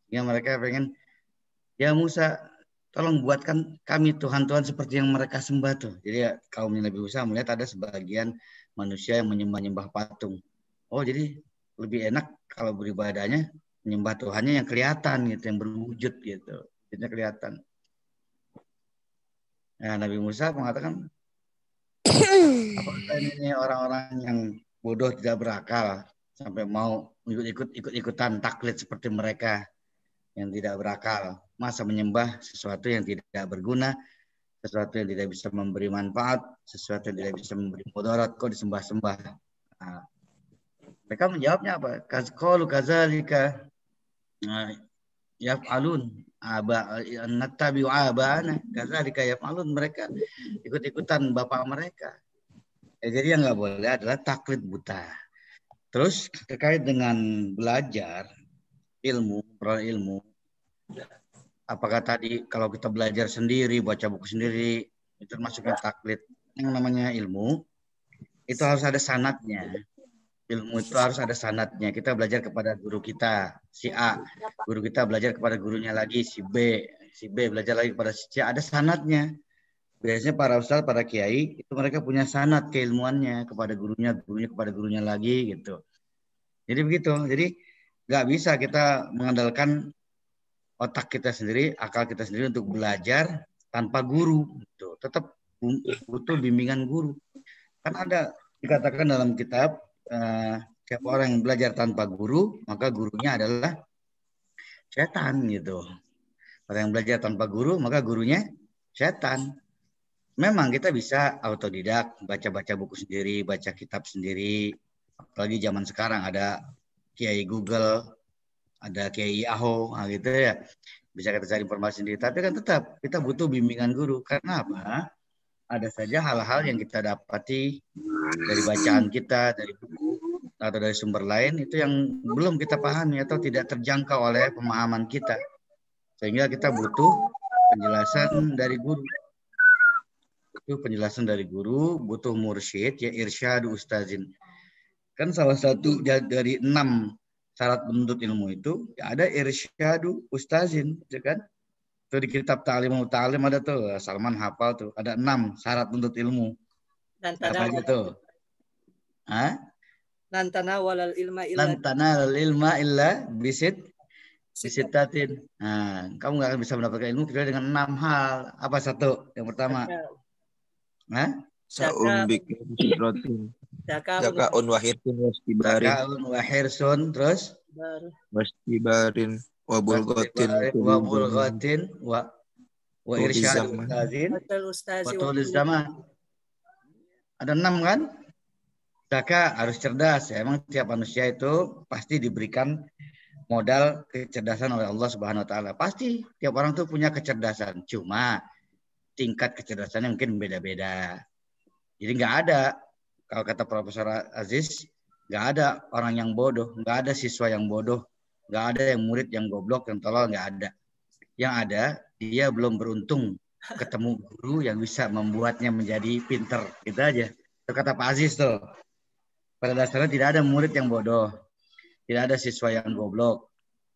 Ya mereka pengen, ya Musa, tolong buatkan kami Tuhan-Tuhan seperti yang mereka sembah tuh. Jadi ya, kaum Nabi Musa melihat ada sebagian manusia yang menyembah-nyembah patung. Oh jadi lebih enak kalau beribadahnya menyembah Tuhannya yang kelihatan gitu, yang berwujud gitu. Wujudnya kelihatan. Nah, Nabi Musa mengatakan, apakah ini orang-orang yang bodoh tidak berakal sampai mau ikut-ikutan taklid seperti mereka yang tidak berakal. Masa menyembah sesuatu yang tidak berguna, sesuatu yang tidak bisa memberi manfaat, sesuatu yang tidak bisa memberi mudarat, kok disembah-sembah. Nah, mereka menjawabnya apa? Qalu kadzalika yaf'alun nattabi'u abana kadzalika yaf'alun, mereka ikut-ikutan bapak mereka. Jadi yang nggak boleh adalah taklid buta. Terus terkait dengan belajar ilmu, ilmu, apakah tadi kalau kita belajar sendiri, baca buku sendiri, itu termasuknya taklid? Yang namanya ilmu, itu harus ada sanadnya. Ilmu itu harus ada sanadnya. Kita belajar kepada guru kita, si A. Guru kita belajar kepada gurunya lagi, si B. Si B belajar lagi kepada si C. Ada sanadnya. Biasanya para ustadz, para kiai, itu mereka punya sanad keilmuannya kepada gurunya, gurunya kepada gurunya lagi gitu. Jadi begitu. Jadi nggak bisa kita mengandalkan otak kita sendiri, akal kita sendiri untuk belajar tanpa guru. Gitu. Tetap butuh bimbingan guru. Kan ada dikatakan dalam kitab, siapa orang yang belajar tanpa guru, maka gurunya adalah setan gitu. Orang yang belajar tanpa guru, maka gurunya setan. Memang kita bisa autodidak, baca-baca buku sendiri, baca kitab sendiri. Apalagi zaman sekarang ada Kiai Google, ada Kiai Yahoo, gitu ya. Bisa kita cari informasi sendiri. Tapi kan tetap kita butuh bimbingan guru. Karena apa? Ada saja hal-hal yang kita dapati dari bacaan kita, dari buku, atau dari sumber lain, itu yang belum kita pahami atau tidak terjangkau oleh pemahaman kita. Sehingga kita butuh penjelasan dari guru. Butuh penjelasan dari guru, butuh mursyid, ya irsyadu ustazin. Kan salah satu dari 6 syarat penuntut ilmu itu, ya ada irsyadu ustazin, ya kan? Itu di kitab Ta'limul Ta'lim ada tuh, Salman hafal tuh, ada 6 syarat penuntut ilmu. Apa aja tuh? Lan tanawalal ilma illa bisitatin. Nah, kamu nggak akan bisa mendapatkan ilmu kecuali dengan 6 hal. Apa satu? Yang pertama? Saumbik rotin. Zakaun wahirsun wastibarin. Zakaun wahirsun, terus? Wastibarin wabulgotin wa irsyadu ustazin wa tulis zaman. Ada 6 kan? Zaka harus cerdas. Ya, emang tiap manusia itu pasti diberikan modal kecerdasan oleh Allah Subhanahu wa taala. Pasti tiap orang tuh punya kecerdasan. Cuma tingkat kecerdasannya mungkin beda-beda. Jadi nggak ada, kalau kata Profesor Aziz, nggak ada orang yang bodoh, nggak ada siswa yang bodoh, nggak ada yang murid yang goblok, yang tolol, nggak ada. Yang ada, dia belum beruntung ketemu guru yang bisa membuatnya menjadi pinter. Gitu aja. Itu kata Pak Aziz tuh. Pada dasarnya tidak ada murid yang bodoh. Tidak ada siswa yang goblok.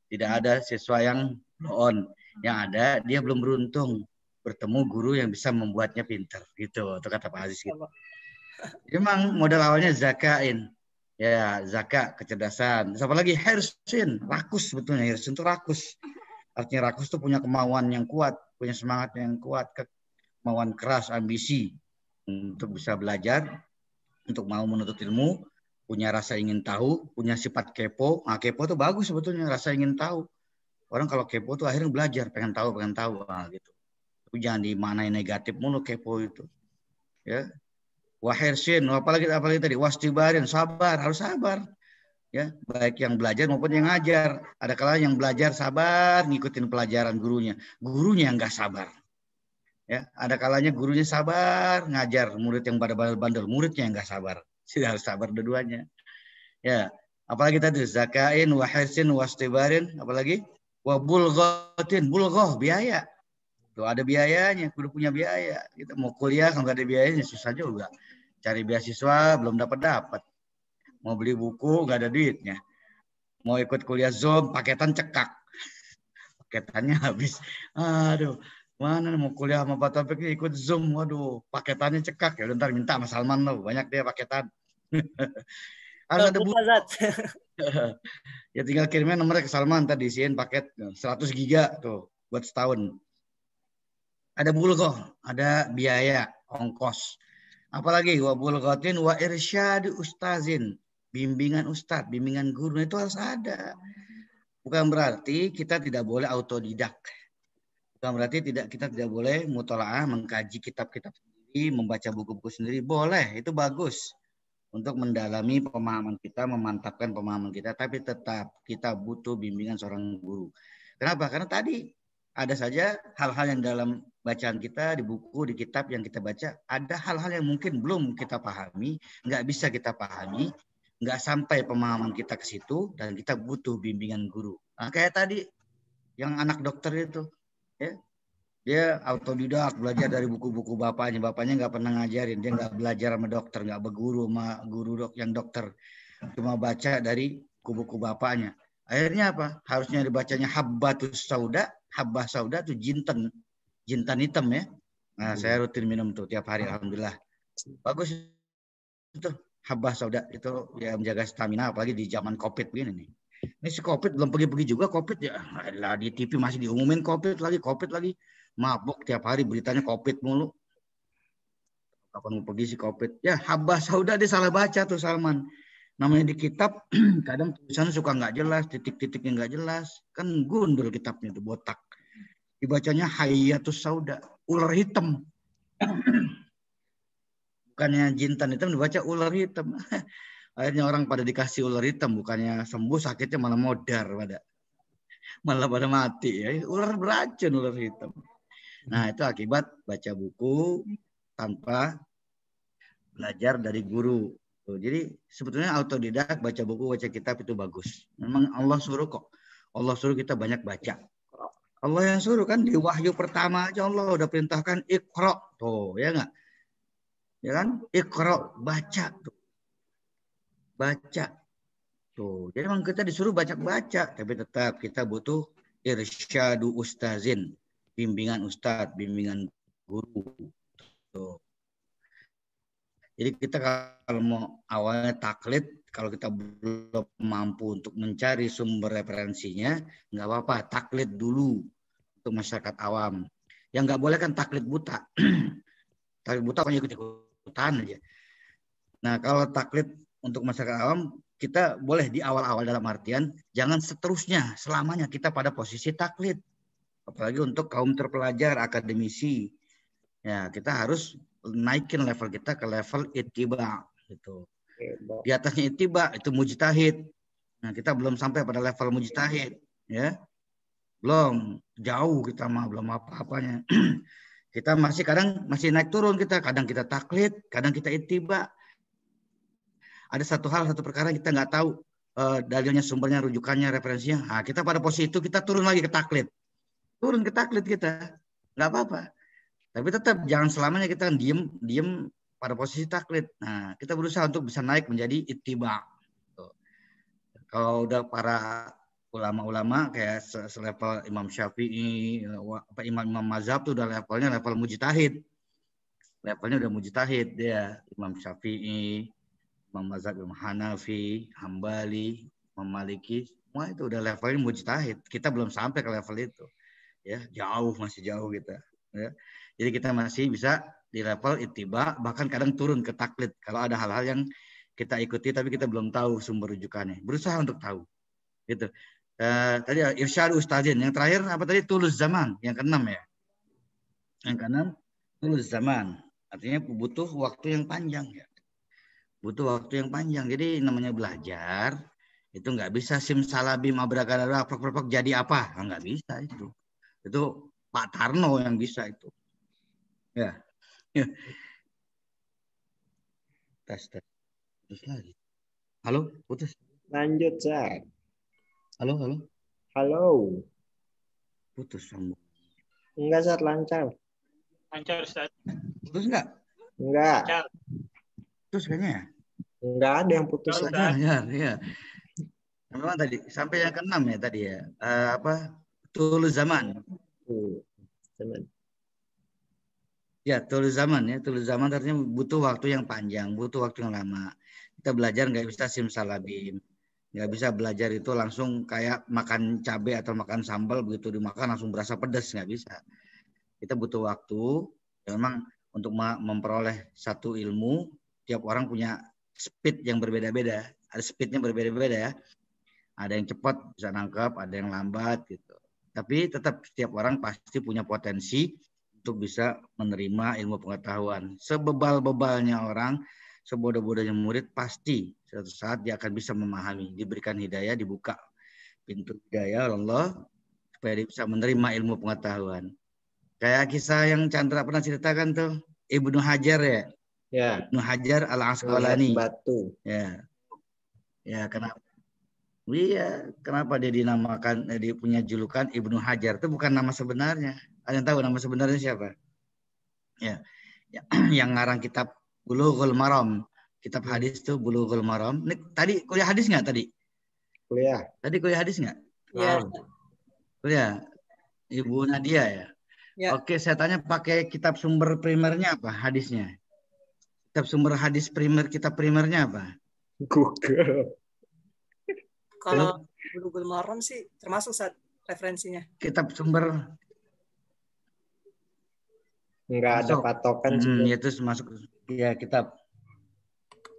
Tidak ada siswa yang on. Yang ada, dia belum beruntung bertemu guru yang bisa membuatnya pintar. Gitu, itu kata Pak Aziz. Gitu. Memang modal awalnya zakain. Ya, zakat, kecerdasan. Terus apalagi hirsin, rakus sebetulnya. Hirsin itu rakus. Artinya rakus itu punya kemauan yang kuat, punya semangat yang kuat, kemauan keras, ambisi untuk bisa belajar, untuk mau menuntut ilmu, punya rasa ingin tahu, punya sifat kepo. Nah, kepo itu bagus sebetulnya, rasa ingin tahu. Orang kalau kepo itu akhirnya belajar, pengen tahu. Nah, gitu. Tapi jangan dimaknai negatif mulu kepo itu. Ya. Wahirsin, apalagi tadi wastibarin, sabar, harus sabar. Ya, baik yang belajar maupun yang ngajar. Ada kalanya yang belajar sabar ngikutin pelajaran gurunya. Gurunya yang enggak sabar. Ya, ada kalanya gurunya sabar ngajar murid yang pada bandel, muridnya yang enggak sabar. Tidak harus sabar dua-duanya. Ya, apalagi tadi zakain, wahirsin, wastibarin, apalagi wabulghatin, bulghah, biaya. Tuh ada biayanya, kudu punya biaya. Kita mau kuliah kalau nggak ada biayanya susah juga. Cari beasiswa belum dapat. Mau beli buku nggak ada duitnya. Mau ikut kuliah Zoom paketan cekak. paketannya habis. Aduh, mana mau kuliah sama Pak Taufik ikut Zoom. Waduh, paketannya cekak ya. Ntar minta sama Salman loh, banyak dia paketan. Harus ada buku. Ya tinggal kirimnya nomornya ke Salman, tadi isiin paket 100 giga tuh buat setahun. Ada bulgoh, ada biaya, ongkos. Apalagi wa bulghatin wa irsyad ustazin, bimbingan ustadz, bimbingan guru itu harus ada. Bukan berarti kita tidak boleh autodidak. Bukan berarti kita tidak boleh mutolaah, mengkaji kitab-kitab sendiri, membaca buku-buku sendiri. Boleh, itu bagus untuk mendalami pemahaman kita, memantapkan pemahaman kita. Tapi tetap kita butuh bimbingan seorang guru. Kenapa? Karena tadi ada saja hal-hal yang dalam bacaan kita, di buku, di kitab yang kita baca, ada hal-hal yang mungkin belum kita pahami, nggak bisa kita pahami, nggak sampai pemahaman kita ke situ, dan kita butuh bimbingan guru. Nah, kayak tadi yang anak dokter itu, ya, dia autodidak, belajar dari buku-buku bapaknya nggak pernah ngajarin, dia nggak belajar sama dokter, nggak berguru sama guru yang dokter, cuma baca dari buku-buku bapaknya. Akhirnya apa? Harusnya dibacanya habbatus sauda, habbah sauda itu jintan hitam ya. Nah, saya rutin minum tuh tiap hari, alhamdulillah. Bagus itu habbah sauda, itu ya menjaga stamina, apalagi di zaman Covid begini nih. Ini si Covid belum pergi-pergi juga Covid ya. Lah di TV masih diumumin Covid lagi. Mabuk tiap hari beritanya Covid mulu. Kapan mau pergi si Covid? Ya habbah sauda dia salah baca tuh Salman. Namanya di kitab kadang tulisannya suka nggak jelas, titik-titiknya nggak jelas. Kan gundul kitabnya tuh, botak. Dibacanya hayatus sauda, ular hitam. Bukannya jintan hitam dibaca ular hitam. Akhirnya orang pada dikasih ular hitam, bukannya sembuh sakitnya malah modar malah pada mati ya. Ular beracun, ular hitam. Nah, itu akibat baca buku tanpa belajar dari guru. Jadi sebetulnya autodidak, baca buku, baca kitab itu bagus. Memang Allah suruh kok. Allah suruh kita banyak baca. Allah yang suruh kan, di wahyu pertama aja Allah udah perintahkan iqra. Tuh, ya enggak? Ya kan? Iqra, baca tuh. Baca. Tuh. Jadi memang kita disuruh baca-baca, tapi tetap kita butuh irsyadu ustazin, bimbingan ustadz, bimbingan guru. Tuh. Jadi kita kalau mau awalnya taklid, kalau kita belum mampu untuk mencari sumber referensinya, nggak apa-apa, taklid dulu untuk masyarakat awam. Yang nggak boleh kan taklid buta. Taklid buta hanya ikut-ikutan aja. Nah, kalau taklid untuk masyarakat awam, kita boleh di awal-awal, dalam artian jangan seterusnya, selamanya kita pada posisi taklid. Apalagi untuk kaum terpelajar, akademisi. Ya, kita harus naikin level kita ke level ittiba gitu. Di atasnya ittiba itu mujtahid. Nah, kita belum sampai pada level mujtahid, ya. Belum, jauh kita mah, belum apa-apanya. Kita masih naik turun kita, kadang kita taklid, kadang kita ittiba. Ada satu perkara yang kita nggak tahu dalilnya, sumbernya, rujukannya, referensinya. Nah, kita pada posisi itu kita turun lagi ke taklid. Turun ke taklid kita. Nggak apa-apa. Tapi tetap jangan selamanya kita diem pada posisi taklid. Nah, kita berusaha untuk bisa naik menjadi ittiba. Kalau udah para ulama-ulama kayak selevel Imam Syafi'i, imam mazhab tuh udah level mujtahid. Levelnya udah mujtahid dia, Imam Syafi'i, Imam mazhab Imam Hanafi, Hambali, Imam Maliki, semua itu udah levelnya mujtahid. Kita belum sampai ke level itu. Ya, masih jauh kita. Ya. Jadi kita masih bisa di level ittiba, bahkan kadang turun ke taklid kalau ada hal-hal yang kita ikuti tapi kita belum tahu sumber rujukannya. Berusaha untuk tahu. Gitu. Tadi irsyad ustadzin. Yang terakhir apa tadi? Tulus zaman. Yang keenam ya. Yang keenam tulus zaman. Artinya butuh waktu yang panjang ya. Butuh waktu yang panjang. Jadi namanya belajar itu nggak bisa simsalabim abrakadabra jadi apa? Nggak bisa itu. Itu Pak Tarno yang bisa itu. Ya. Tes. Putus lagi. Halo, putus. Lanjut, Zat. Halo. Putus sambung. Enggak, Zat, lancar. Lancar, Zat. Putus enggak? Enggak. Lancar. Putus kayaknya ya? Enggak ada yang putus. Ya. Memang tadi sampai yang keenam ya tadi ya. Tul zaman. Zaman. Ya, tul zaman ya. Tul zaman artinya butuh waktu yang panjang, butuh waktu yang lama. Kita belajar nggak bisa simsalabim. Nggak bisa belajar itu langsung kayak makan cabai atau makan sambal, begitu dimakan langsung berasa pedas, nggak bisa. Kita butuh waktu. Ya, memang untuk memperoleh satu ilmu, tiap orang punya speed yang berbeda-beda. Ada speednya berbeda-beda ya. Ada yang cepat bisa nangkap, ada yang lambat gitu. Tapi tetap setiap orang pasti punya potensi untuk bisa menerima ilmu pengetahuan. Sebebal-bebalnya orang, sebodoh-bodohnya murid, pasti suatu saat dia akan bisa memahami. Diberikan hidayah, dibuka pintu hidayah Allah supaya dia bisa menerima ilmu pengetahuan. Kayak kisah yang Chandra pernah ceritakan tuh, Ibnu Hajar ya. Ya. Ibnu Hajar Melihat Al-Asqalani. batu. Ya. Ya, kenapa? Iya, kenapa dia dinamakan, dia punya julukan Ibnu Hajar? Itu bukan nama sebenarnya. Ada yang tahu nama sebenarnya siapa? Ya, yang ngarang kitab Bulughul Maram. Kitab hadis tuh Bulughul Maram. Ini, tadi kuliah hadis nggak tadi? Kuliah. Tadi kuliah hadis nggak? Iya. Kuliah. Ibu Nadia ya? Ya. Oke, saya tanya pakai kitab sumber primernya apa hadisnya? Kitab sumber hadis primer, kitab primernya apa? Google. Kalau Bulughul Maram sih termasuk saat referensinya. Kitab sumber Enggak ada patokan sih. itu masuk ya kitab.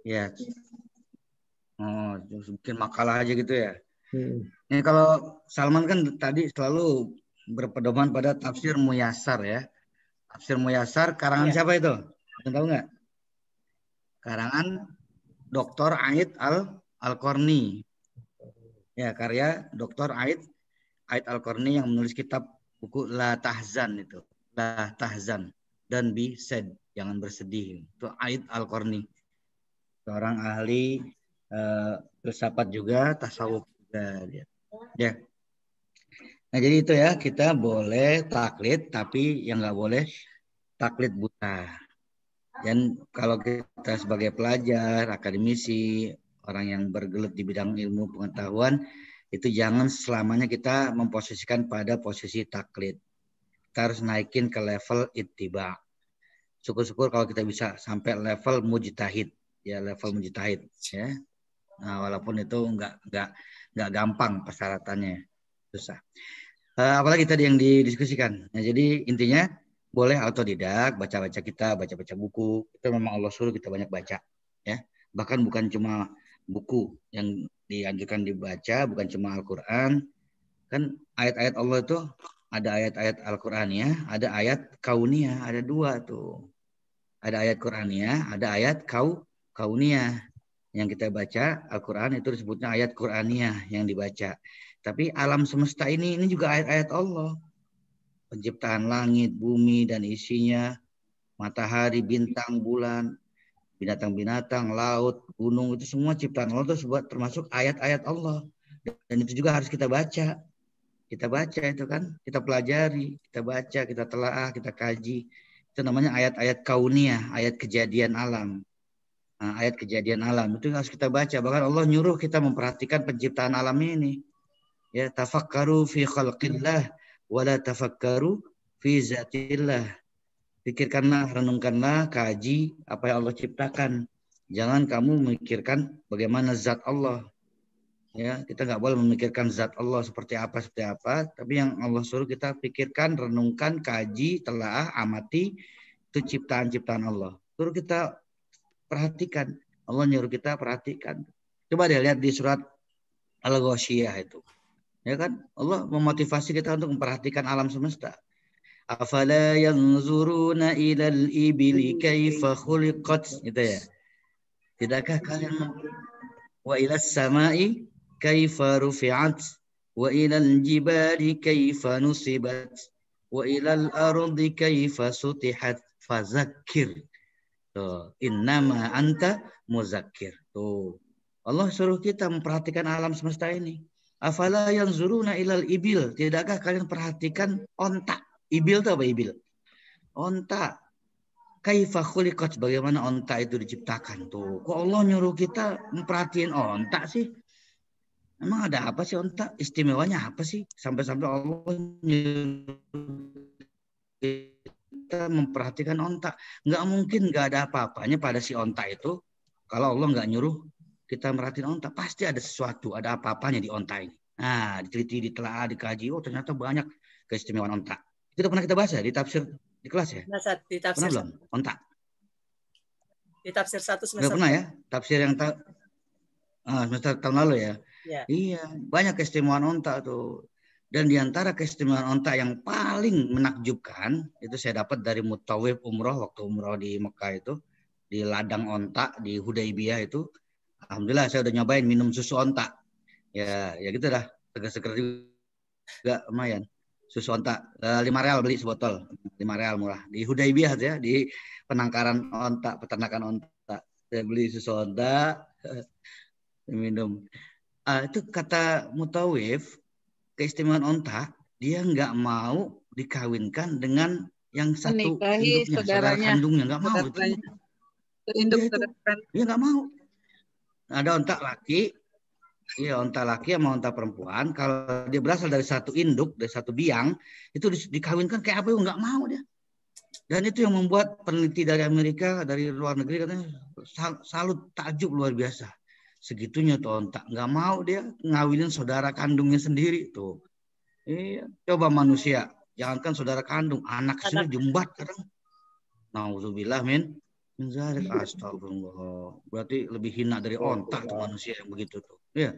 Ya. Oh, bikin makalah aja gitu ya. Ini kalau Salman kan tadi selalu berpedoman pada tafsir Muyassar ya. Tafsir Muyassar karangan siapa itu? Anda tahu nggak? Karangan Dr. Aid Al-Qarni. Ya, karya Dr. Aid Al-Qarni yang menulis kitab buku La Tahzan itu. La Tahzan dan Be Sad, jangan bersedih. Itu Aid Al-Qarni. Seorang ahli filsafat juga, tasawuf juga. Ya. Nah, jadi itu ya, kita boleh taklid, tapi yang nggak boleh taklid buta. Dan kalau kita sebagai pelajar, akademisi, orang yang bergelut di bidang ilmu pengetahuan, itu jangan selamanya kita memposisikan pada posisi taklid. Kita harus naikin ke level ittiba. Syukur-syukur kalau kita bisa sampai level mujtahid, ya level mujtahid, ya. Nah, walaupun itu nggak gampang persyaratannya, susah. Apalagi tadi yang didiskusikan. Nah, jadi intinya boleh autodidak, baca-baca buku. Itu memang Allah suruh kita banyak baca, ya. Bahkan bukan cuma buku yang dianjurkan dibaca, bukan cuma Al-Quran. Kan ayat-ayat Allah itu ada ayat-ayat Al-Qurannya, ada ayat kauniyah, ada dua tuh. Ada ayat Quraniyah, ada ayat kauniyah. Yang kita baca Al-Quran itu disebutnya ayat Quraniyah yang dibaca. Tapi alam semesta ini juga ayat-ayat Allah. Penciptaan langit, bumi dan isinya, matahari, bintang, bulan, binatang-binatang, laut, gunung, itu semua ciptaan Allah itu termasuk ayat-ayat Allah. Dan itu juga harus kita baca. Kita baca itu kan, kita pelajari, kita baca, kita telaah, kita kaji. Itu namanya ayat-ayat kauniyah, ayat kejadian alam. Nah, ayat kejadian alam itu harus kita baca. Bahkan Allah nyuruh kita memperhatikan penciptaan alam ini. Ya, tafakkaru fi khalqillah wala tafakkaru fi zatillah. Pikirkanlah, renungkanlah, kaji apa yang Allah ciptakan. Jangan kamu memikirkan bagaimana zat Allah. Ya, kita nggak boleh memikirkan zat Allah seperti apa, tapi yang Allah suruh kita pikirkan, renungkan, kaji, telaah, amati itu ciptaan-ciptaan Allah. Suruh kita perhatikan. Allah nyuruh kita perhatikan. Coba deh lihat di surat Al-Ghasyiyah itu. Ya kan? Allah memotivasi kita untuk memperhatikan alam semesta. Afala yanzuruna ilal ibili kaifa khuliqat, gitu ya. Tidakkah kalian wa ilas samai kaifa rufi'at wa ilal jibali kaifa nusibat wa ilal ardi kaifa sutihat fazakir. Tuh, innama anta muzakkir. Tuh. Allah suruh kita memperhatikan alam semesta ini. Afala yanzuruna ilal ibil. Tidakkah kalian perhatikan onta? Ibil itu apa ibil? Onta. Kaifa khuliqat, bagaimana onta itu diciptakan. Tuh, kok Allah nyuruh kita memperhatiin onta sih? Emang ada apa sih onta? Istimewanya apa sih? Sampai-sampai Allah kita memperhatikan onta. Nggak mungkin nggak ada apa-apanya pada si onta itu. Kalau Allah nggak nyuruh kita merhatiin onta, pasti ada sesuatu, ada apa-apanya di onta ini. Nah, diteliti, ditelaah, dikaji. Oh, ternyata banyak keistimewaan onta. Itu udah pernah kita bahas ya di tafsir di kelas ya? Di tafsir pernah belum? Onta. Di tafsir 1 semester. Udah pernah ya? Tafsir yang semester tahun lalu ya? Ya. Iya, banyak keistimewaan onta tuh. Dan di antara keistimewaan onta yang paling menakjubkan, itu saya dapat dari Mutawif umroh, waktu umroh di Mekah itu, di ladang onta, di Hudaybiyah itu. Alhamdulillah saya udah nyobain minum susu onta. Ya gitu dah, seger-seger juga lumayan. Susu onta, 5 real beli sebotol, 5 real murah. Di Hudaybiyah ya, di penangkaran onta, peternakan onta. Saya beli susu onta, minum. Itu kata Mutawif, keistimewaan onta, dia nggak mau dikawinkan dengan yang satu induknya, saudara kandungnya, nggak mau. Dia nggak mau. Ada onta laki, iya onta laki sama onta perempuan. Kalau dia berasal dari satu induk, dari satu biang, itu dikawinkan kayak apa? Nggak mau dia. Dan itu yang membuat peneliti dari Amerika, dari luar negeri katanya salut, takjub luar biasa. Segitunya tuh onta, nggak mau dia ngawinin saudara kandungnya sendiri tuh. Iya, coba manusia, jangankan saudara kandung, anak sendiri jembat kadang. Nauzubillah min zalik, astagfirullah. Berarti lebih hina dari onta tuh manusia yang begitu tuh. Iya.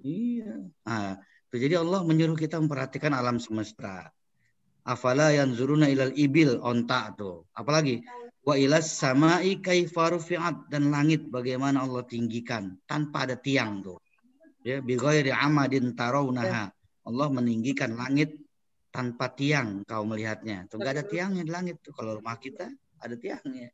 Iya. Nah, jadi Allah menyuruh kita memperhatikan alam semesta. Afala yanzuruna ilal ibil, onta tuh. Apalagi wa ilas samai kaifa rufi'at, dan langit bagaimana Allah tinggikan tanpa ada tiang tuh. Ya, bi ghairi amadin tarawunaha. Allah meninggikan langit tanpa tiang kau melihatnya. Tuh enggak ada tiangnya di langit tuh. Kalau rumah kita ada tiangnya.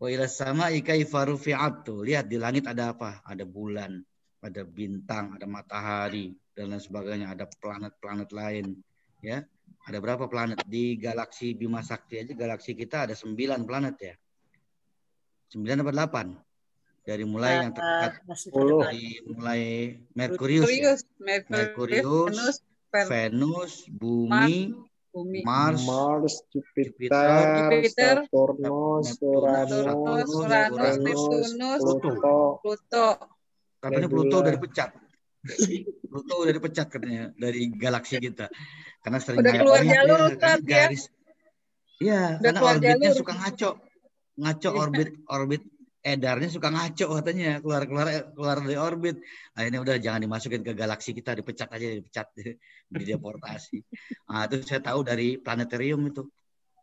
Wa ilas samai kaifa rufi'at tuh. Lihat di langit ada apa? Ada bulan, ada bintang, ada matahari dan lain sebagainya, ada planet-planet lain, ya. Ada berapa planet di galaksi Bima Sakti aja, galaksi kita ada 9 planet ya. 9 atau 8? Dari mulai yang terdekat, dari mulai Merkurius, Venus, Bumi, Mars, Jupiter, Saturnus, Uranus, Pluto. Katanya Pluto udah dipecat. Pluto udah dipecat katanya dari galaksi kita. Karena sering udah keluar jalur garis. Iya, karena orbitnya suka ngaco orbit edarnya suka ngaco katanya, keluar dari orbit. Akhirnya udah jangan dimasukin ke galaksi kita, dipecat, dideportasi. Nah, itu saya tahu dari planetarium itu.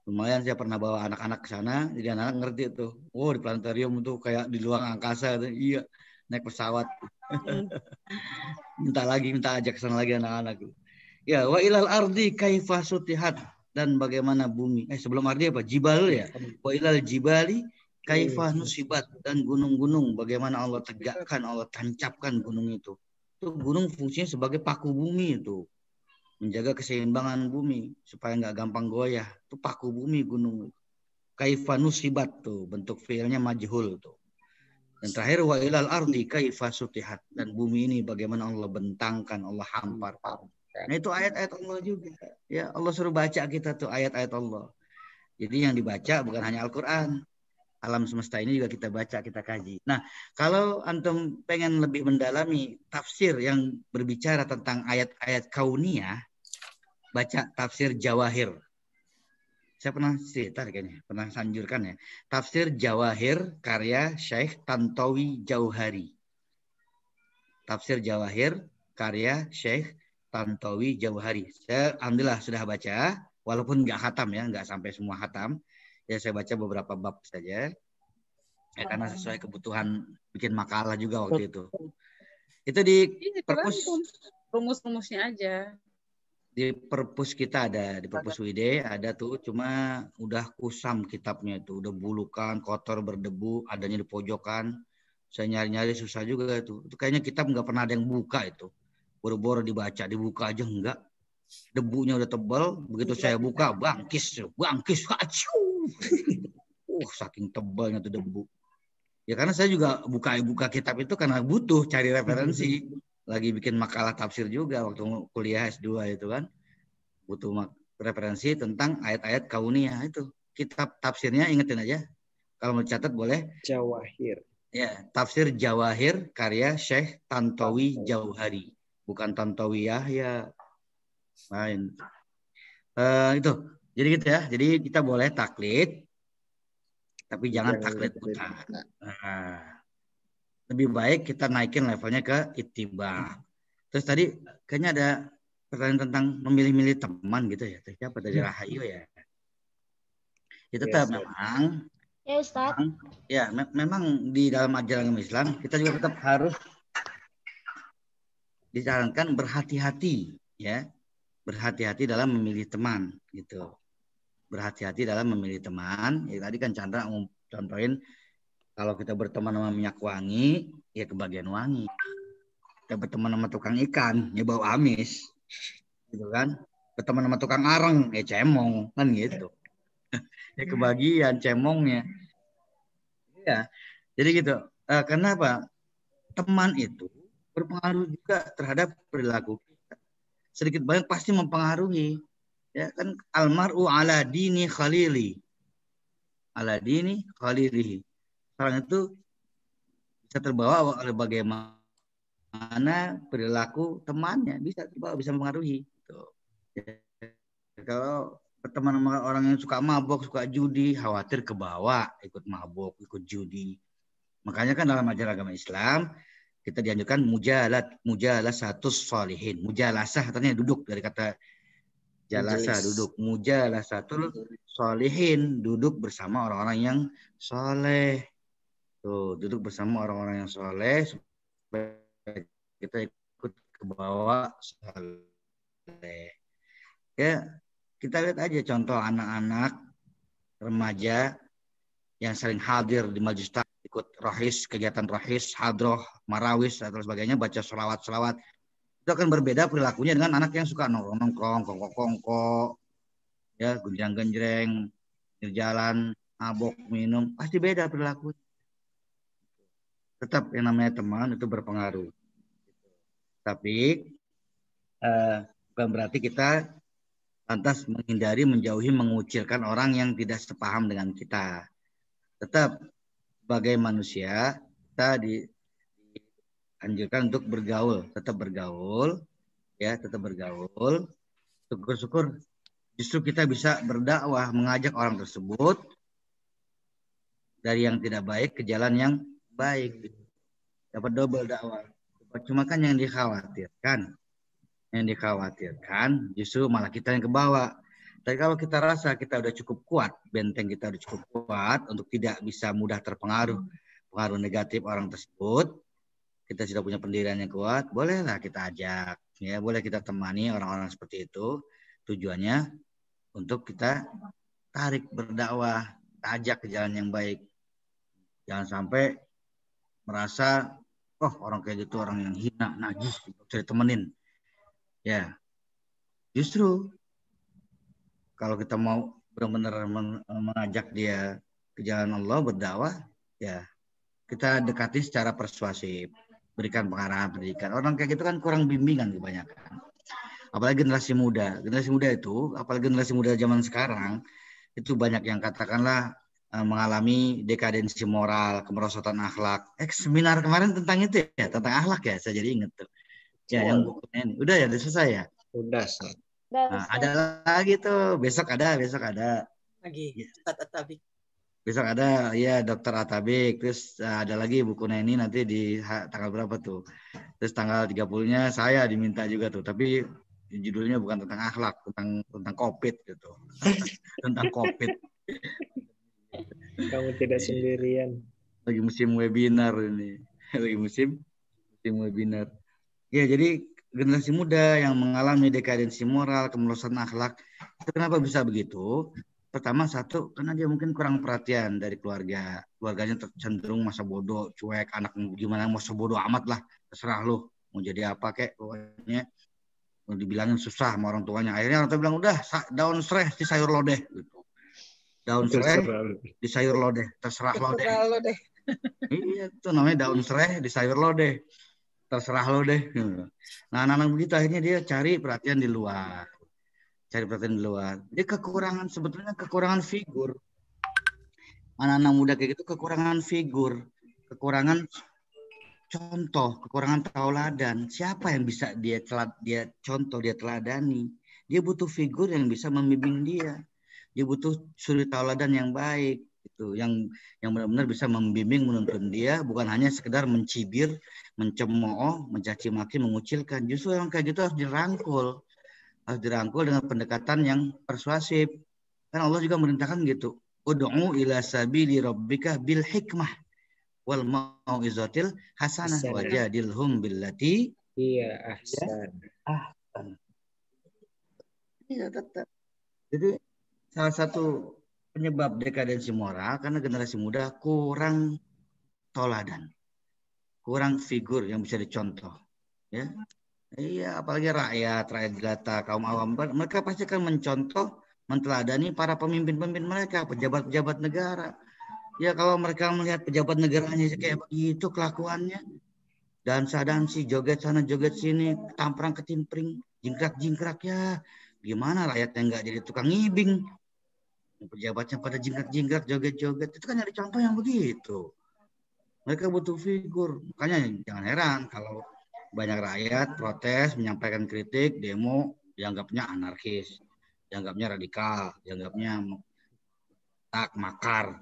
Lumayan saya pernah bawa anak-anak ke sana, jadi anak-anak ngerti tuh. Oh, di planetarium itu kayak di luar angkasa. Iya, naik pesawat. minta ajak ke sana lagi anak-anak. Ya, wa ilal ardi kaifa sutihat, dan bagaimana bumi. Sebelum ardi apa? Jibal ya. Wa ilal jibali kaifa nusibat, dan gunung-gunung bagaimana Allah tegakkan, Allah tancapkan gunung itu. Itu gunung fungsinya sebagai paku bumi itu. Menjaga keseimbangan bumi supaya nggak gampang goyah. Itu paku bumi gunung. Kaifa nusibat tuh, bentuk fiilnya majhul tuh. Dan terakhir wa ilal ardi kaifa sutihat, dan bumi ini bagaimana Allah bentangkan, Allah hampar. Nah itu ayat-ayat Allah juga. Ya Allah suruh baca kita tuh ayat-ayat Allah. Jadi yang dibaca bukan hanya Al-Quran. Alam semesta ini juga kita baca, kita kaji. Nah kalau antum pengen lebih mendalami tafsir yang berbicara tentang ayat-ayat kauniyah, baca tafsir Jawahir. Saya pernah cerita kayaknya, pernah sanjurkan ya. Tafsir Jawahir karya Syekh Tantowi Jauhari. Tafsir Jawahir karya Syekh Tantowi Jauhari. Saya alhamdulillah sudah baca, walaupun nggak khatam ya, nggak sampai semua khatam. Ya saya baca beberapa bab saja. Ya, karena sesuai kebutuhan bikin makalah juga waktu itu. Itu di perpus, rumus-rumusnya aja. Di perpus kita ada, di perpus WID ada tuh, cuma udah kusam kitabnya itu, udah bulukan, kotor, berdebu, adanya di pojokan. Saya nyari-nyari susah juga itu. Itu kayaknya kitab nggak pernah ada yang buka itu. Boro-boro dibaca, dibuka aja enggak. Debunya udah tebal, begitu saya buka, bangkis, hacu. Saking tebalnya tuh debu. Ya karena saya juga buka kitab itu karena butuh cari referensi. lagi bikin makalah tafsir juga waktu kuliah S2 itu kan. Butuh referensi tentang ayat-ayat kauniyah itu. Kitab tafsirnya ingetin aja. Kalau mau catat boleh. Jawahir. Ya, tafsir Jawahir karya Syekh Tantowi Jauhari. Bukan Tantowi Yahya. Lain. Itu. Jadi gitu ya. Jadi kita boleh taklid. Tapi jangan taklid buta. Lebih baik kita naikin levelnya ke ittiba. Terus tadi kayaknya ada pertanyaan tentang memilih-milih teman gitu ya. Siapa dari Rahayu ya? Ya tetap memang. Ya Ustaz. Memang di dalam ajaran Islam kita juga tetap harus disarankan berhati-hati ya. Berhati-hati dalam memilih teman gitu. Berhati-hati dalam memilih teman. Ya tadi kan Chandra contohin kalau kita berteman sama minyak wangi ya kebagian wangi. Kita berteman sama tukang ikan ya bau amis. Gitu kan. Berteman sama tukang areng ya cemong kan gitu. Ya kebagian cemongnya. Ya, jadi gitu. Kenapa? Teman itu berpengaruh juga terhadap perilaku kita. Sedikit banyak pasti mempengaruhi. Ya kan almar'u ala dini khalili. Ala dini khalilihi. Orang itu bisa terbawa oleh bagaimana perilaku temannya, bisa terbawa, bisa mempengaruhi. Gitu. Ya, kalau berteman sama orang yang suka mabok, suka judi, khawatir kebawa ikut mabok, ikut judi. Makanya kan dalam ajaran agama Islam kita dianjurkan mujalasatus sholihin. Mujalasah artinya duduk dari kata jalasa duduk. Mujalasatul sholihin, duduk bersama orang-orang yang soleh. Tuh, duduk bersama orang-orang yang soleh supaya kita ikut ke bawah soleh. Ya, kita lihat aja contoh anak-anak remaja yang sering hadir di majelis ikut rohis, kegiatan rohis, hadroh, marawis, atau sebagainya, baca selawat-selawat. Itu akan berbeda perilakunya dengan anak yang suka nongkrong, kongko-kongko, ya, gunjang-genjreng, jalan, mabok, minum, pasti beda perilakunya. Tetap yang namanya teman itu berpengaruh. Tapi bukan berarti kita lantas menghindari, menjauhi, mengucilkan orang yang tidak sepaham dengan kita. Tetap sebagai manusia kita dianjurkan untuk bergaul, tetap bergaul, ya, tetap bergaul. Syukur-syukur justru kita bisa berdakwah, mengajak orang tersebut dari yang tidak baik ke jalan yang baik. Dapat double dakwah. Cuma kan yang dikhawatirkan justru malah kita yang ke bawah. Tapi kalau kita rasa kita udah cukup kuat, benteng kita udah cukup kuat untuk tidak bisa mudah terpengaruh pengaruh negatif orang tersebut, kita sudah punya pendirian yang kuat, bolehlah kita ajak, ya, boleh kita temani orang-orang seperti itu. Tujuannya untuk kita tarik berdakwah, kita ajak ke jalan yang baik. Jangan sampai merasa orang kayak gitu orang yang hina, najis, bisa ditemenin. Ya, justru kalau kita mau benar-benar mengajak dia ke jalan Allah, berdakwah, ya kita dekati secara persuasif, berikan pengarahan pendidikan. Orang kayak gitu kan kurang bimbingan kebanyakan. Apalagi generasi muda. Generasi muda itu, apalagi generasi muda zaman sekarang, itu banyak yang katakanlah mengalami dekadensi moral, kemerosotan akhlak. Seminar kemarin tentang itu ya, tentang akhlak ya, saya jadi inget tuh. Ya, yang bukunya ini. Udah ya, udah selesai ya? Udah. Nah, ada lagi tuh, besok ada. Lagi, Atabik. Besok ada, ya, Dr. Atabik. Terus ada lagi bukunya ini nanti di tanggal berapa tuh? Terus tanggal 30-nya saya diminta juga tuh, tapi judulnya bukan tentang akhlak, tentang COVID gitu. Tentang COVID. Kamu tidak sendirian. Lagi musim webinar ini. Lagi musim webinar. Ya, jadi generasi muda yang mengalami dekadensi moral, kemerosotan akhlak, kenapa bisa begitu? Pertama, satu, karena dia mungkin kurang perhatian dari keluarganya cenderung masa bodoh, cuek, anak gimana masa bodoh amat lah, terserah lu mau jadi apa kek, pokoknya dibilangin susah sama orang tuanya. Akhirnya orang tua bilang udah daun serai di sayur lodeh gitu. Daun serai di sayur lodeh, terserah lodeh. Iya, itu namanya daun serai di sayur lodeh. terserah lo deh. Nah, anak-anak begitu akhirnya dia cari perhatian di luar. Jadi sebetulnya kekurangan figur. Anak-anak muda kayak gitu kekurangan figur, kekurangan contoh, kekurangan tauladan. Siapa yang bisa dia contoh, dia teladani? Dia butuh figur yang bisa membimbing dia. Dia butuh suri tauladan yang baik, itu yang benar-benar bisa membimbing, menuntun dia, bukan hanya sekedar mencibir, mencemooh, mencaci maki, mengucilkan. Justru yang kayak gitu harus dirangkul dengan pendekatan yang persuasif. Kan Allah juga merintahkan gitu. Ud'u ila sabili rabbika bil hikmah wal mau'izatil hasanah wajadilhum billati ahsan. Iya, tetap. Jadi salah satu penyebab dekadensi moral karena generasi muda kurang toladan, kurang figur yang bisa dicontoh, ya. Iya, apalagi rakyat jelata, kaum awam, mereka pasti akan mencontoh, menteladani para pemimpin-pemimpin mereka, pejabat-pejabat negara. Ya kalau mereka melihat pejabat negaranya kayak begitu kelakuannya, dan si joget sana joget sini, tamprang ketimpring, jingkrak-jingkrak, ya gimana rakyatnya nggak jadi tukang ngibing? Pejabatnya pada jingkrak-jingkrak, joget-joget, itu kan nyari contoh yang begitu. Mereka butuh figur, makanya jangan heran kalau banyak rakyat protes, menyampaikan kritik, demo, dianggapnya anarkis, dianggapnya radikal, dianggapnya makar.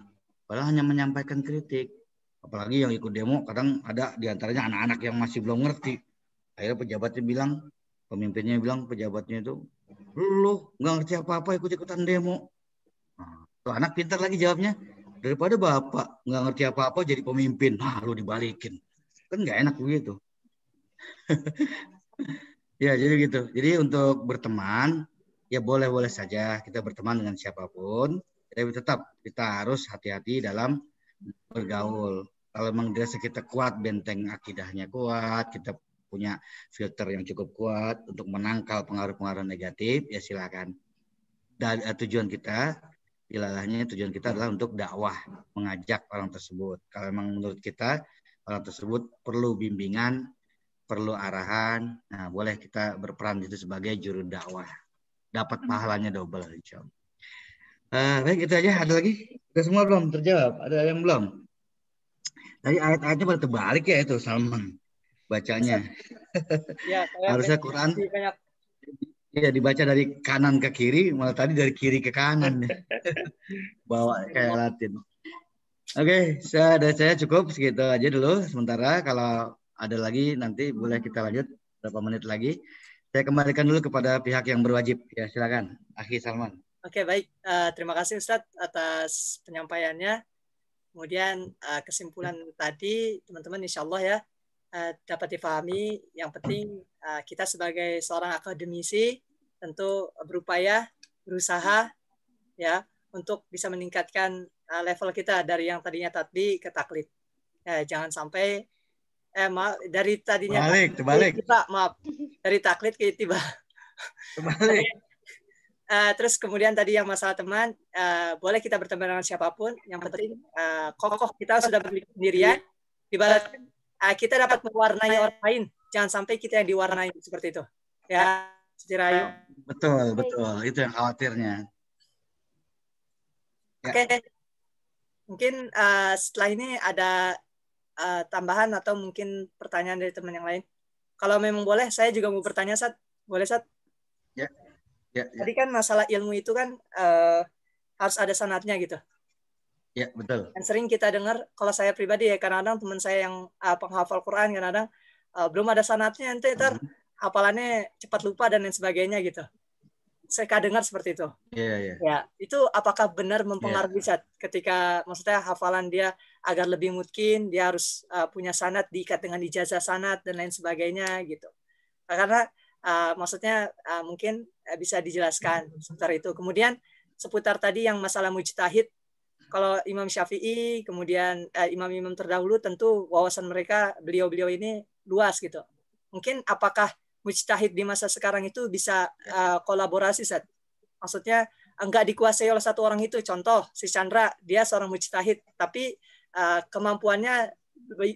Padahal hanya menyampaikan kritik. Apalagi yang ikut demo, kadang ada diantaranya anak-anak yang masih belum ngerti. Akhirnya pemimpinnya bilang pejabatnya itu, lu nggak ngerti apa-apa ikut-ikutan demo. Nah, tuh anak pintar lagi jawabnya, daripada bapak nggak ngerti apa-apa jadi pemimpin, lu dibalikin. Kan nggak enak begitu. Ya, jadi gitu. Jadi untuk berteman, ya boleh-boleh saja kita berteman dengan siapapun. Tapi tetap kita harus hati-hati dalam bergaul. Kalau memang dirasa kita kuat, benteng akidahnya kuat, kita punya filter yang cukup kuat untuk menangkal pengaruh-pengaruh negatif, ya silakan. Dan tujuan kita adalah untuk dakwah, mengajak orang tersebut. Kalau memang menurut kita orang tersebut perlu bimbingan, perlu arahan, nah boleh kita berperan itu sebagai juru dakwah. Dapat pahalanya double, insya Allah. Baik, itu aja. Ada lagi? Sudah semua belum terjawab? Ada yang belum? Tadi ayat-ayatnya pada terbalik ya itu Salman bacanya. Ya, harusnya Quran ya dibaca dari kanan ke kiri, malah tadi dari kiri ke kanan. Bawa kayak Latin. Oke, dari saya cukup segitu aja dulu sementara. Kalau ada lagi nanti boleh kita lanjut berapa menit lagi. Saya kembalikan dulu kepada pihak yang berwajib. Ya, silakan. Akhi Salman. Oke, baik. Terima kasih Ustadz atas penyampaiannya. Kemudian kesimpulan tadi teman-teman insya Allah ya dapat dipahami. Yang penting kita sebagai seorang akademisi tentu berupaya, berusaha ya untuk bisa meningkatkan level kita dari yang tadinya tatbi ke taklid. Jangan sampai dari tadinya terbalik. Maaf, dari taklid ke ittiba. Terbalik. Terus kemudian tadi yang masalah teman, boleh kita berteman dengan siapapun. Yang penting kokoh kita sudah sendirian. Ibarat kita dapat mewarnai orang lain. Jangan sampai kita yang diwarnai seperti itu. Ya, Sitirayu. Betul. Itu yang khawatirnya. Ya. Oke. Mungkin setelah ini ada tambahan atau mungkin pertanyaan dari teman yang lain. Kalau memang boleh, saya juga mau bertanya, Sat. Boleh, Sat? Ya. Tadi kan masalah ilmu itu kan harus ada sanadnya gitu. Ya, betul. Dan sering kita dengar, kalau saya pribadi ya, kadang-kadang teman saya yang penghafal Quran, kadang-kadang belum ada sanadnya, nanti hafalannya cepat lupa dan lain sebagainya gitu. Saya dengar seperti itu. Iya. Ya, itu apakah benar mempengaruhi Sat? Ketika maksudnya hafalan dia agar lebih mungkin, dia harus punya sanad diikat dengan ijazah sanad dan lain sebagainya gitu. Karena maksudnya mungkin bisa dijelaskan seputar itu. Kemudian seputar tadi yang masalah mujtahid, kalau Imam Syafi'i, kemudian imam-imam terdahulu tentu wawasan mereka, beliau-beliau ini luas gitu. Mungkin apakah mujtahid di masa sekarang itu bisa kolaborasi, Sat? Maksudnya enggak dikuasai oleh satu orang itu. Contoh, si Chandra, dia seorang mujtahid, tapi kemampuannya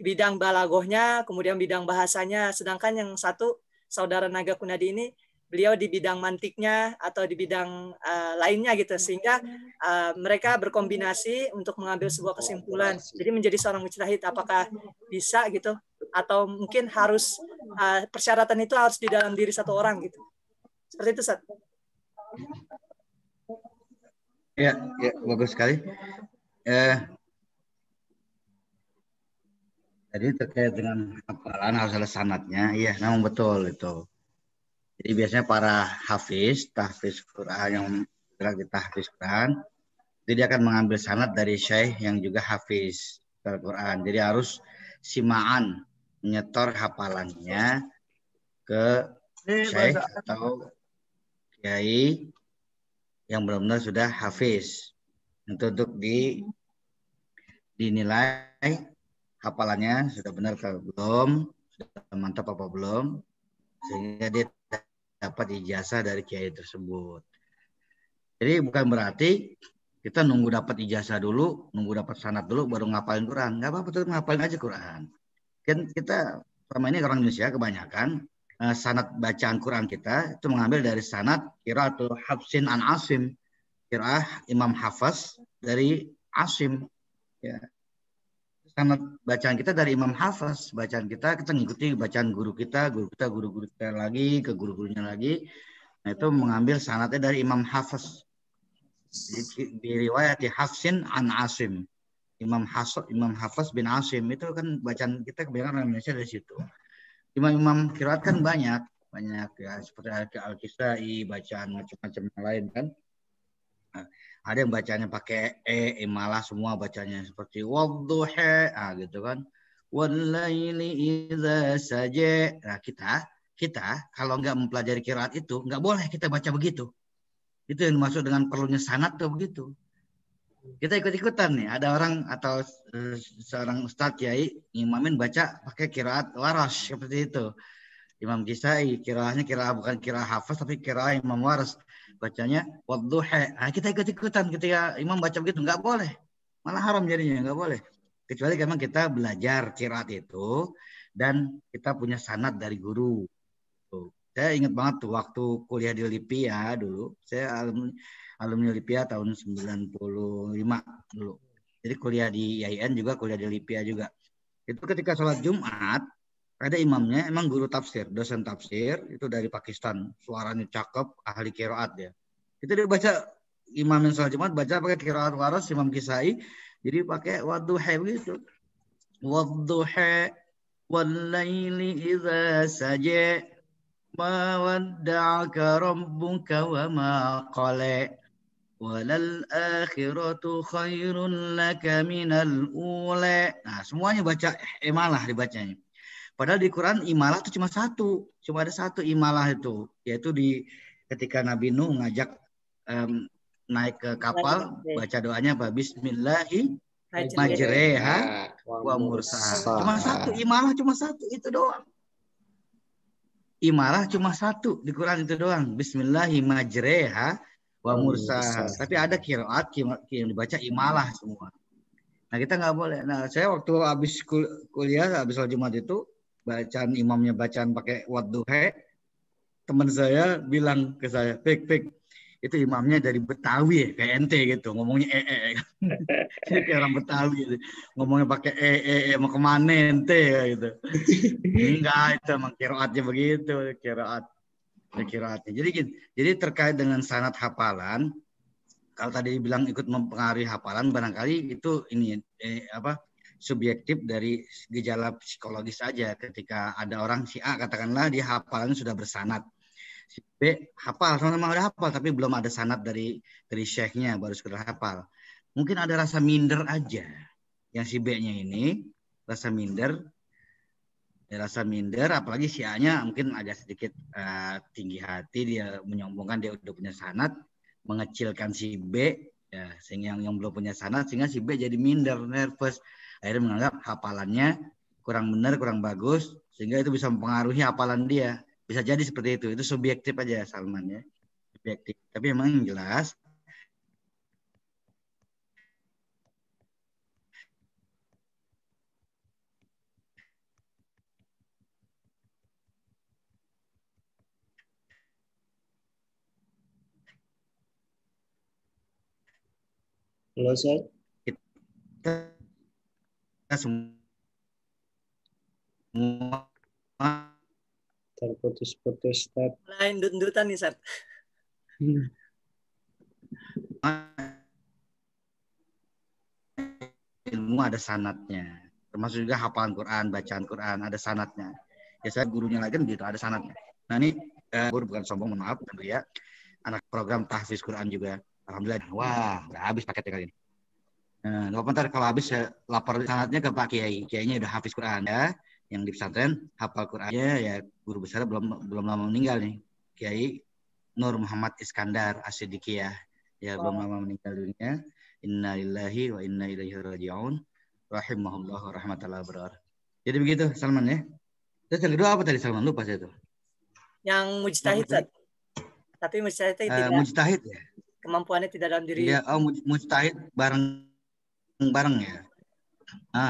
bidang balagohnya, kemudian bidang bahasanya. Sedangkan yang satu, saudara Naga Kunadi ini, beliau di bidang mantiknya atau di bidang lainnya gitu. Sehingga mereka berkombinasi untuk mengambil sebuah kesimpulan. Jadi menjadi seorang mujtahid, apakah bisa gitu? Atau mungkin harus persyaratan itu harus di dalam diri satu orang gitu. Seperti itu, Ustaz. Ya, bagus sekali. Jadi terkait dengan hafalan harus ada sanadnya. Iya, memang betul itu. Jadi biasanya para tahfiz Quran yang bergerak di tahfiz Quran, jadi dia akan mengambil sanad dari syekh yang juga hafiz Al-Quran. Jadi harus simaan, menyetor hafalannya ke syekh atau kiai yang benar-benar sudah hafiz. Untuk dinilai hafalannya sudah benar atau belum, sudah mantap apa belum, sehingga dia dapat ijazah dari kiai tersebut. Jadi bukan berarti kita nunggu dapat ijazah dulu, nunggu dapat sanad dulu baru ngapalin Quran. Nggak apa-apa, tetap ngapalin aja Quran. Kan kita selama ini orang Indonesia kebanyakan sanad bacaan Quran kita itu mengambil dari sanad qiraatul Hafsin an Asim, qiraah Imam Hafaz dari Asim. Ya. Sanad bacaan kita dari Imam Hafaz, bacaan kita ngikuti bacaan guru kita lagi ke guru-gurunya lagi. Nah, itu mengambil sanadnya dari Imam Hafaz. Di riwayat Hafsin an Asim. Imam Hafaz bin Asim itu kan bacaan kita kebanyakan orang Indonesia dari situ. Imam qiraat kan banyak ya, seperti Al-Kisai, bacaan macam-macam yang lain kan. Nah, ada yang bacanya pakai imalah semua bacanya seperti wadduha, gitu kan. Wallaili idza saja. Nah, kita kalau nggak mempelajari qiraat itu nggak boleh kita baca begitu. Itu yang dimaksud dengan perlunya sanad tuh begitu. Kita ikut-ikutan nih, ada orang atau seorang ustadz kiai imamin baca pakai qiraat Warash seperti itu. Imam Kisai kiraahnya bukan kiraah Hafaz tapi kiraah Imam Waras, bacanya wadduha. Nah, kita ikut-ikutan ketika imam baca begitu, nggak boleh. Malah haram jadinya, nggak boleh. Kecuali memang kita belajar qiraat itu dan kita punya sanad dari guru. Tuh. Saya ingat banget tuh waktu kuliah di Lipia dulu. Saya alumni Lipia tahun 95 dulu. Jadi kuliah di IAIN juga, kuliah di Lipia juga. Itu ketika sholat Jumat, ada imamnya, emang guru tafsir, dosen tafsir, itu dari Pakistan. Suaranya cakep, ahli qiraat ya. Itu dia baca, imam yang sholat Jumat baca pakai qiraat Waras, Imam Kisai. Jadi pakai wadduha begitu. Wadduha wallaili idza saja. Ma wadda'aka rabbuka wa ma qala walal akhiratu khairun laka minal ula. Nah, semuanya baca imalah dibacanya. Padahal di Quran imalah itu cuma ada satu imalah itu, yaitu ketika Nabi Nuh ngajak naik ke kapal, baca doanya apa? Bismillahi majreha wa mursaha. Cuma satu imalah, itu doang. Imalah cuma satu di Quran itu doang. Bismillahi majreha wa mursaha. Tapi ada qiraat yang dibaca imalah semua. Nah, kita nggak boleh. Nah, saya waktu habis kuliah, habis sholat Jumat itu, imamnya bacaan pakai wadduha, teman saya bilang ke saya, Pik, itu imamnya dari Betawi ya, kayak ente gitu, ngomongnya kayak orang Betawi gitu. Ngomongnya pakai mau kemana ente gitu. Enggak, itu emang qiraatnya begitu, qiraatnya. Jadi terkait dengan sanad hafalan, kalau tadi bilang ikut mempengaruhi hafalan, barangkali itu subjektif dari gejala psikologis saja. Ketika ada orang si A, katakanlah dia hafalannya sudah bersanad, si B hafal, sama-sama udah hafal tapi belum ada sanad dari syekhnya, baru sekedar hafal. Mungkin ada rasa minder aja yang si B-nya ini, rasa minder, apalagi si A-nya mungkin agak sedikit tinggi hati, dia menyombongkan dia udah punya sanad, mengecilkan si B, ya, sehingga yang belum punya sanad, sehingga si B jadi minder, nervous, akhirnya menganggap hafalannya kurang benar, kurang bagus, sehingga itu bisa mempengaruhi hafalan dia. Bisa jadi seperti itu subjektif aja Salman ya, subjektif. Tapi memang jelas Halo, Ustaz. Kita semua Terputus-putus, Ustaz. Lain dut-dutan nih, Sat. ilmu ada sanatnya. Termasuk juga hafalan Quran, bacaan Quran, ada sanatnya. Ya saya gurunya lagi gitu, ada sanatnya. Nah ini guru bukan sombong, maaf, ya. Anak program tahfiz Quran juga. Alhamdulillah. Wah, udah habis paketnya kali ini. Nah, ntar kalau habis saya lapor sanatnya ke Pak Kiai. Kiainya udah hafiz Quran ya, yang di pesantren hafal Qurannya ya, guru besar belum lama meninggal nih. Kiai Nur Muhammad Iskandar As-Siddiqiyah. Ya belum lama meninggal dunia. Inna lillahi wa inna ilaihi raji'un. Rahimahullah wa rahmatullahi wa barakatuh. Jadi begitu Salman ya. Terus yang kedua apa tadi Salman? Lupa saya itu. Yang mujtahid, Sat. Tapi mujtahid tidak. Mujtahid ya. Kemampuannya tidak dalam diri. Iya, mujtahid bareng ya.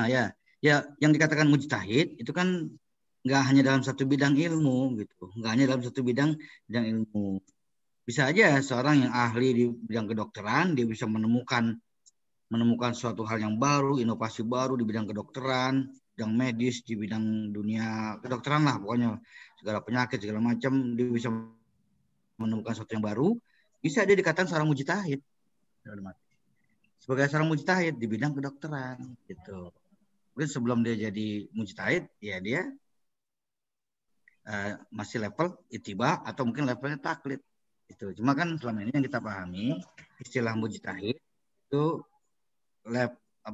Ya. Ya, yang dikatakan mujtahid itu kan nggak hanya dalam satu bidang ilmu gitu. Nggak hanya dalam satu bidang ilmu. Bisa aja seorang yang ahli di bidang kedokteran, dia bisa menemukan suatu hal yang baru, inovasi baru di bidang kedokteran, bidang medis, di bidang dunia kedokteran lah, pokoknya segala penyakit, segala macam, dia bisa menemukan sesuatu yang baru, bisa dia dikatakan seorang mujtahid. Sebagai seorang mujtahid di bidang kedokteran, gitu. Mungkin sebelum dia jadi mujtahid, ya dia masih level ittiba atau mungkin levelnya taklid. Itu. Cuma kan selama ini yang kita pahami istilah mujtahid itu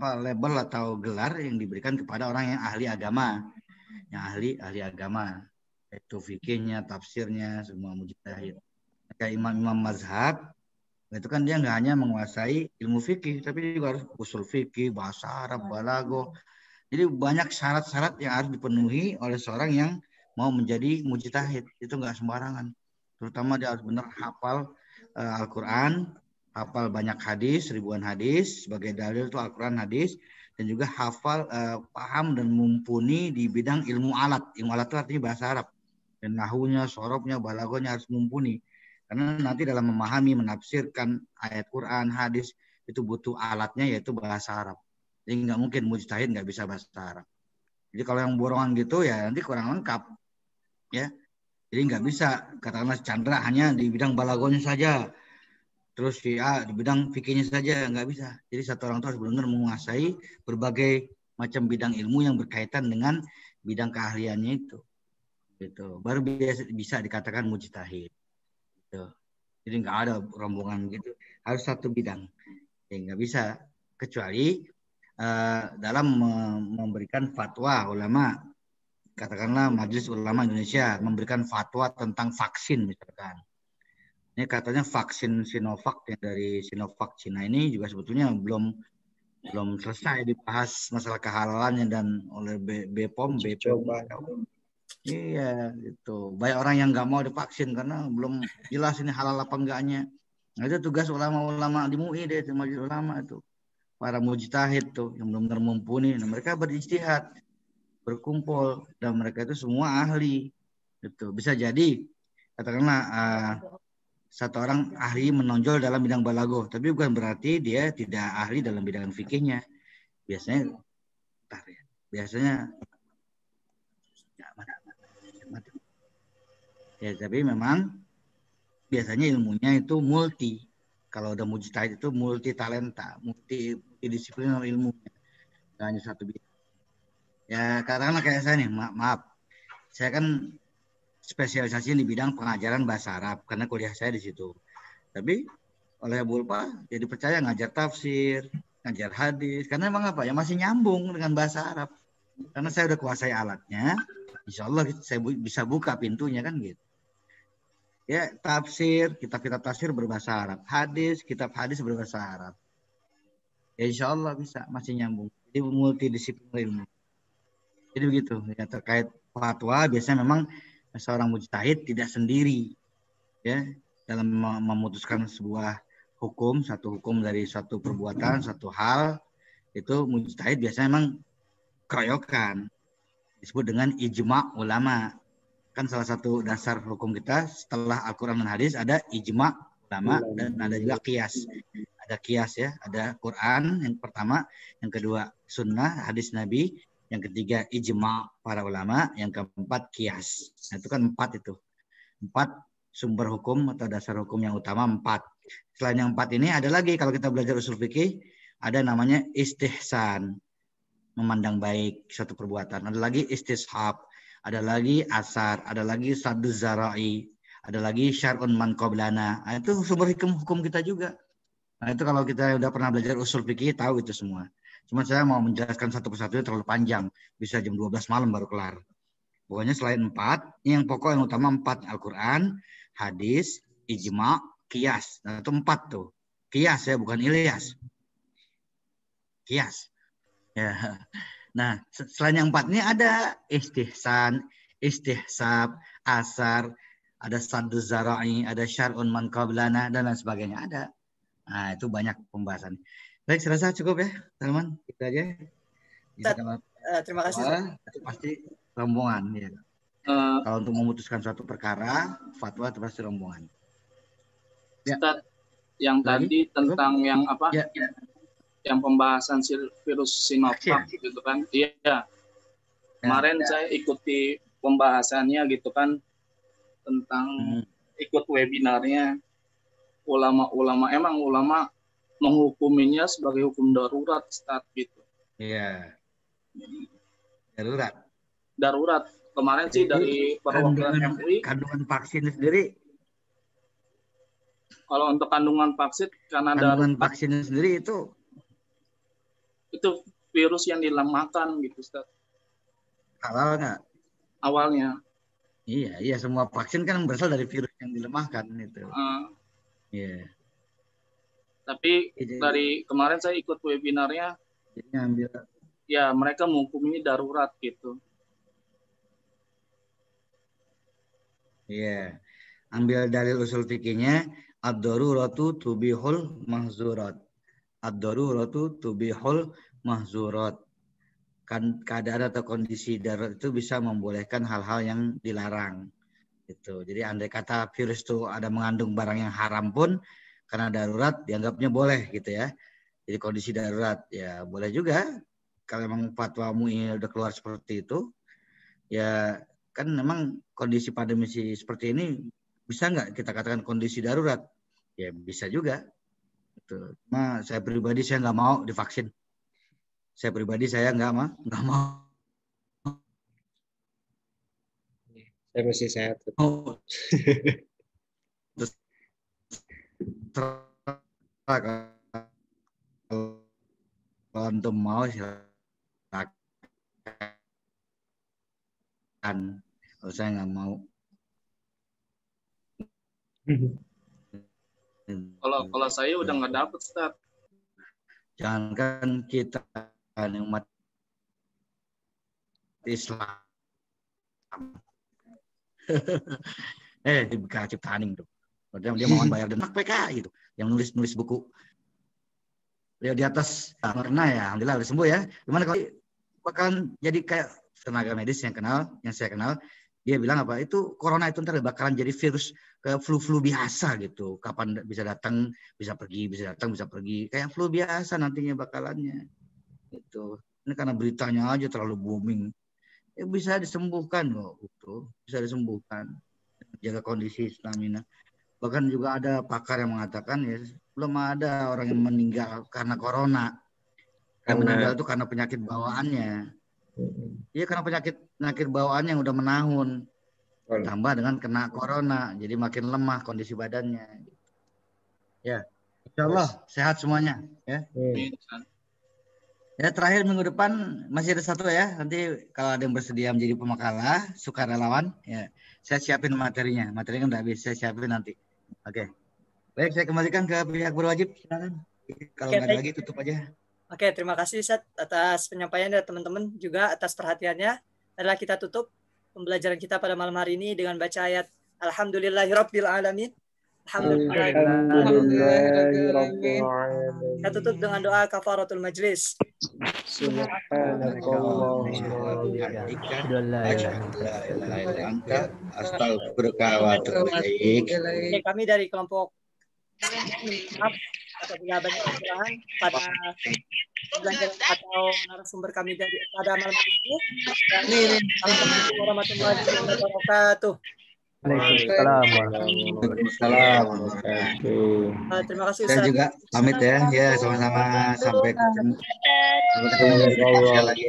label atau gelar yang diberikan kepada orang yang ahli agama, ahli agama, itu fikihnya, tafsirnya, semua mujtahid. Kayak imam-imam mazhab itu kan dia nggak hanya menguasai ilmu fikih, tapi juga harus usul fikih, bahasa Arab, balaghah. Jadi banyak syarat-syarat yang harus dipenuhi oleh seorang yang mau menjadi mujtahid. Itu nggak sembarangan. Terutama dia harus benar hafal Al-Quran, hafal banyak hadis, ribuan hadis, sebagai dalil itu Al-Quran, hadis, dan juga hafal, paham dan mumpuni di bidang ilmu alat. Ilmu alat itu artinya bahasa Arab. Dan nahunya, sorobnya, balaghahnya harus mumpuni. Karena nanti dalam memahami, menafsirkan ayat Quran, hadis, itu butuh alatnya yaitu bahasa Arab. Jadi nggak mungkin mujtahid nggak bisa bahasa Arab. Jadi kalau yang borongan gitu ya nanti kurang lengkap. Ya. Jadi nggak bisa, katakanlah Chandra hanya di bidang balaghahnya saja. Terus di bidang fikihnya saja, nggak bisa. Jadi satu orang itu harus benar-benar menguasai berbagai macam bidang ilmu yang berkaitan dengan bidang keahliannya itu. Gitu. Baru bisa dikatakan mujtahid. Gitu. Jadi nggak ada rombongan gitu. Harus satu bidang. Ya nggak bisa. Kecuali dalam memberikan fatwa ulama. Katakanlah Majelis Ulama Indonesia memberikan fatwa tentang vaksin misalkan. Ini katanya vaksin Sinovac yang dari Sinovac Cina ini juga sebetulnya belum selesai dibahas masalah kehalalannya dan oleh BPOM. Iya gitu. Banyak orang yang nggak mau divaksin karena belum jelas ini halal apa enggaknya. Nah, itu tugas ulama-ulama di MUI deh, Majelis Ulama itu. Para mujtahid tuh yang benar-benar mumpuni. Nah, mereka berijtihad, berkumpul, dan mereka itu semua ahli. Gitu. Bisa jadi katakanlah satu orang ahli menonjol dalam bidang balaghah, tapi bukan berarti dia tidak ahli dalam bidang fikihnya. Biasanya ya, tapi memang biasanya ilmunya itu multi. Kalau udah mujtahid itu multi talenta, multidisipliner ilmunya, nggak hanya satu bidang. Ya katakanlah kayak saya nih, maaf, saya kan spesialisasi di bidang pengajaran bahasa Arab karena kuliah saya di situ. Tapi oleh Abu Ulpa jadi percaya ngajar tafsir, ngajar hadis, karena emang apa ya masih nyambung dengan bahasa Arab. Karena saya udah kuasai alatnya, insya Allah saya bisa buka pintunya kan gitu. Ya tafsir, kitab-kitab tafsir berbahasa Arab, kitab hadis berbahasa Arab. Ya insya Allah bisa, masih nyambung. Jadi multidisipliner ilmu. Jadi begitu ya, terkait fatwa biasanya memang seorang mujtahid tidak sendiri ya dalam memutuskan sebuah hukum, satu hukum dari suatu perbuatan, satu hal, itu mujtahid biasanya memang keroyokan, disebut dengan ijma' ulama. Kan salah satu dasar hukum kita setelah Al-Quran dan hadis ada ijma' ulama dan ada juga qiyas. Ada ada kias ya, ada Quran yang pertama, yang kedua sunnah hadis Nabi, yang ketiga ijma para ulama, yang keempat kias. Nah, itu kan 4 itu. 4 sumber hukum atau dasar hukum yang utama 4. Selain yang 4 ini ada lagi kalau kita belajar usul fikih, ada namanya istihsan, memandang baik suatu perbuatan. Ada lagi istishab, ada lagi asar, ada lagi saddu zara'i, ada lagi syar'un man qablana. Nah, itu sumber hukum kita juga. Nah, itu kalau kita udah pernah belajar usul fikih tahu itu semua. Cuma saya mau menjelaskan satu persatu terlalu panjang, bisa jam 12 malam baru kelar. Pokoknya selain 4, yang pokok yang utama 4, Al-Quran, hadis, ijma, qiyas. Nah, itu 4 tuh. Qiyas ya, bukan Ilyas. Qiyas. Ya. Nah, selain yang 4 ini ada istihsan, istihsab, asar, ada saddu zara'i, ada syar'un man qablana, dan lain sebagainya ada. Nah, itu banyak pembahasan. Baik, saya rasa cukup ya, teman-teman. Itu aja. Terima kasih. Itu pasti rombongan. Ya. Kalau untuk memutuskan suatu perkara, fatwa itu pasti rombongan. Ya. Ustaz, yang tadi tentang yang apa? Ya. Yang pembahasan virus Sinovac gitu kan. Iya. Kemarin saya ikuti pembahasannya gitu kan tentang ikut webinarnya ulama-ulama, emang ulama menghukuminya sebagai hukum darurat Ustaz gitu. Iya. Darurat. Kemarin sih dari perwakilan MUI kandungan vaksin sendiri. Kalau untuk kandungan vaksin karena kandungan vaksin sendiri itu virus yang dilemahkan gitu Ustaz. Halal nggak? Awalnya. Iya, semua vaksin kan berasal dari virus yang dilemahkan itu. Iya. Tapi dari kemarin saya ikut webinarnya, jadi ambil. Ya mereka menghukum ini darurat gitu. Iya. Ambil dalil usul fikihnya, ad-daruratu tubihul mahzurat. Ad-daruratu tubihul mahzurat. Kan keadaan atau kondisi darurat itu bisa membolehkan hal-hal yang dilarang. Gitu. Jadi andai kata virus itu ada mengandung barang yang haram pun karena darurat dianggapnya boleh gitu ya. Jadi kondisi darurat ya boleh juga. Kalau memang fatwa MUI udah keluar seperti itu, ya kan memang kondisi pandemi seperti ini bisa nggak kita katakan kondisi darurat? Ya bisa juga. Gitu. Nah, saya pribadi saya nggak mau divaksin. Saya pribadi saya nggak mau. Saya masih sehat. Kalau untuk mau silakan. Kalau saya nggak mau. Kalau saya udah nggak dapet Ustaz. Jangankan kita umat Islam. Dibuka ciptaan tuh. Dia mau bayar dana PK gitu. Yang nulis buku. Dia di atas karena ya alhamdulillah udah sembuh ya. Gimana kalau bakalan jadi kayak tenaga medis yang saya kenal, dia bilang apa? Itu corona itu ntar bakalan jadi virus kayak flu biasa gitu. Kapan bisa datang, bisa pergi, bisa datang, bisa pergi. Kayak flu biasa nantinya bakalannya. Gitu. Ini karena beritanya aja terlalu booming. Ya bisa disembuhkan kok itu. Bisa disembuhkan. Jaga kondisi stamina. Bahkan juga ada pakar yang mengatakan ya belum ada orang yang meninggal karena corona. Yang meninggal itu karena penyakit bawaannya. Iya karena penyakit bawaan yang udah menahun. Tambah dengan kena corona. Jadi makin lemah kondisi badannya. Ya. Insya Allah sehat semuanya. Ya. Ya terakhir minggu depan masih ada satu ya. Nanti kalau ada yang bersedia menjadi pemakalah, sukarelawan, ya saya siapin materinya. Materinya kan udah habis, saya siapin nanti. Oke. Baik, saya kembalikan ke pihak berwajib. Silakan. Kalau nggak ada lagi tutup aja. Oke, terima kasih Ustaz atas penyampaian dari teman-teman juga atas perhatiannya. Adalah kita tutup pembelajaran kita pada malam hari ini dengan baca ayat Alhamdulillahirabbil alamin. Kita tutup dengan doa kafaratul majlis. Kami dari kelompok Maaf apabila banyak kesalahan pada pembelajaran atau narasumber kami pada malam ini. Assalamualaikum warahmatullahi wabarakatuh. Waalaikumsalam. Terima kasih Saya Ustaz. juga pamit ya. Ya, sama-sama. Sampai ketemu. Sampai ketemu di podcast lagi.